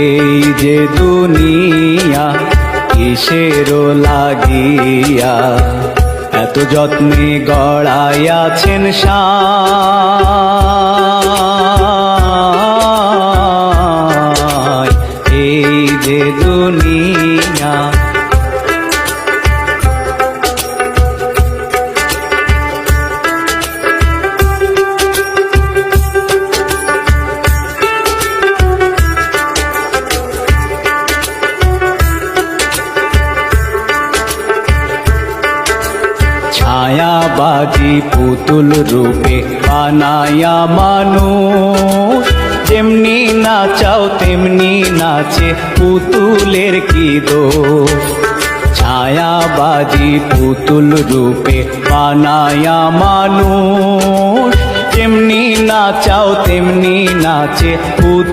এই যে দুনিয়া কিসেরও লাগিয়া এত যত্নে গড়াইয়াছেন সায়। এই যে দুনিয়া ছায়াবাজি পুতুল রূপে বানায়া মানুষ, যেমনি নাচাও তেমনি নাচে পুতুলের কি দোষ। ছায়াবাজি পুতুল রূপে বানায়া মানুষ, যেমনি নাচাও তেমনি নাচে পুতুল।